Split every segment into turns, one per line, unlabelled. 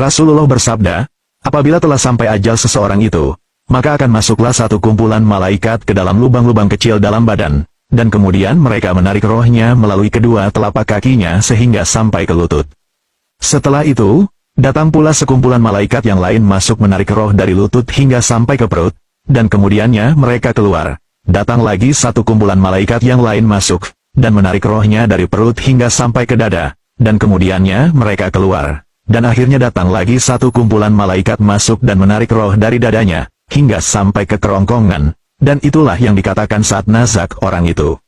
Rasulullah bersabda, apabila telah sampai ajal seseorang itu, maka akan masuklah satu kumpulan malaikat ke dalam lubang-lubang kecil dalam badan, dan kemudian mereka menarik rohnya melalui kedua telapak kakinya sehingga sampai ke lutut. Setelah itu, datang pula sekumpulan malaikat yang lain masuk menarik roh dari lutut hingga sampai ke perut, dan kemudiannya mereka keluar. Datang lagi satu kumpulan malaikat yang lain masuk, dan menarik rohnya dari perut hingga sampai ke dada, dan kemudiannya mereka keluar. Dan akhirnya datang lagi satu kumpulan malaikat masuk dan menarik roh dari dadanya, hingga sampai ke kerongkongan, dan itulah yang dikatakan saat nazak orang itu.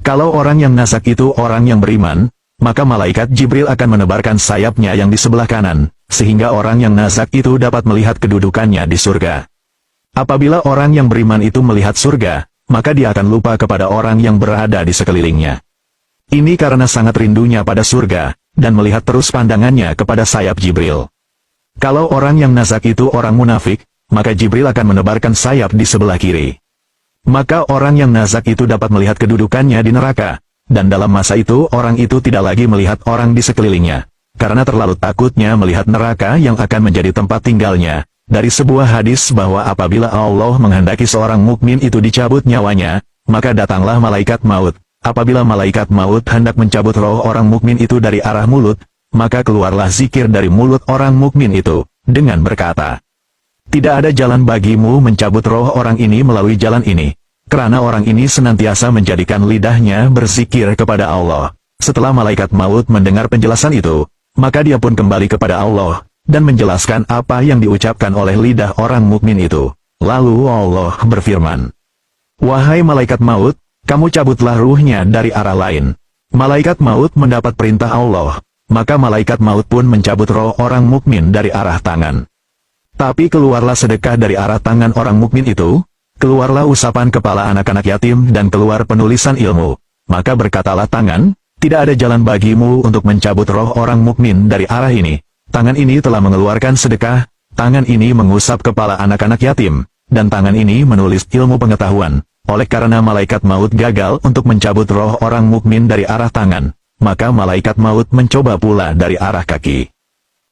Kalau orang yang nazak itu orang yang beriman, maka malaikat Jibril akan menebarkan sayapnya yang di sebelah kanan, sehingga orang yang nazak itu dapat melihat kedudukannya di surga. Apabila orang yang beriman itu melihat surga, maka dia akan lupa kepada orang yang berada di sekelilingnya. Ini karena sangat rindunya pada surga, dan melihat terus pandangannya kepada sayap Jibril. Kalau orang yang nazak itu orang munafik, maka Jibril akan menebarkan sayap di sebelah kiri. Maka orang yang nazak itu dapat melihat kedudukannya di neraka, dan dalam masa itu orang itu tidak lagi melihat orang di sekelilingnya, karena terlalu takutnya melihat neraka yang akan menjadi tempat tinggalnya. Dari sebuah hadis bahwa apabila Allah menghendaki seorang mukmin itu dicabut nyawanya, maka datanglah malaikat maut. Apabila malaikat maut hendak mencabut roh orang mukmin itu dari arah mulut, maka keluarlah zikir dari mulut orang mukmin itu, dengan berkata, tidak ada jalan bagimu mencabut roh orang ini melalui jalan ini, karena orang ini senantiasa menjadikan lidahnya berzikir kepada Allah. Setelah malaikat maut mendengar penjelasan itu, maka dia pun kembali kepada Allah, dan menjelaskan apa yang diucapkan oleh lidah orang mukmin itu. Lalu Allah berfirman, wahai malaikat maut, kamu cabutlah ruhnya dari arah lain. Malaikat maut mendapat perintah Allah, maka malaikat maut pun mencabut roh orang mukmin dari arah tangan. Tapi keluarlah sedekah dari arah tangan orang mukmin itu, keluarlah usapan kepala anak-anak yatim dan keluar penulisan ilmu. Maka berkatalah tangan, tidak ada jalan bagimu untuk mencabut roh orang mukmin dari arah ini. Tangan ini telah mengeluarkan sedekah, tangan ini mengusap kepala anak-anak yatim, dan tangan ini menulis ilmu pengetahuan. Oleh karena malaikat maut gagal untuk mencabut roh orang mukmin dari arah tangan, maka malaikat maut mencoba pula dari arah kaki.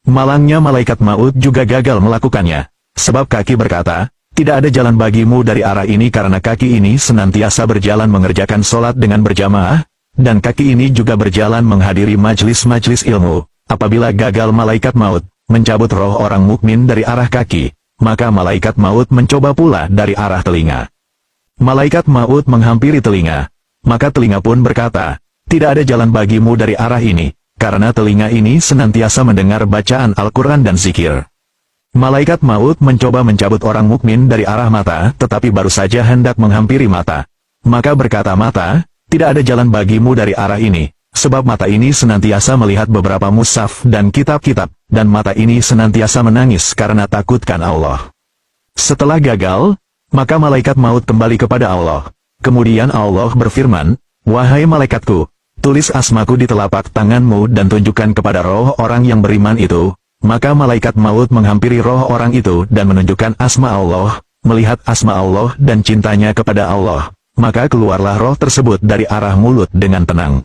Malangnya malaikat maut juga gagal melakukannya, sebab kaki berkata, tidak ada jalan bagimu dari arah ini karena kaki ini senantiasa berjalan mengerjakan sholat dengan berjamaah, dan kaki ini juga berjalan menghadiri majlis-majlis ilmu. Apabila gagal malaikat maut mencabut roh orang mukmin dari arah kaki, maka malaikat maut mencoba pula dari arah telinga. Malaikat maut menghampiri telinga, maka telinga pun berkata, tidak ada jalan bagimu dari arah ini, karena telinga ini senantiasa mendengar bacaan Al-Quran dan zikir. Malaikat maut mencoba mencabut orang mukmin dari arah mata, tetapi baru saja hendak menghampiri mata. Maka berkata mata, tidak ada jalan bagimu dari arah ini, sebab mata ini senantiasa melihat beberapa mushaf dan kitab-kitab, dan mata ini senantiasa menangis karena takutkan Allah. Setelah gagal, maka malaikat maut kembali kepada Allah. Kemudian Allah berfirman, wahai malaikatku, tulis asmaku di telapak tanganmu dan tunjukkan kepada roh orang yang beriman itu. Maka malaikat maut menghampiri roh orang itu dan menunjukkan asma Allah, melihat asma Allah dan cintanya kepada Allah. Maka keluarlah roh tersebut dari arah mulut dengan tenang.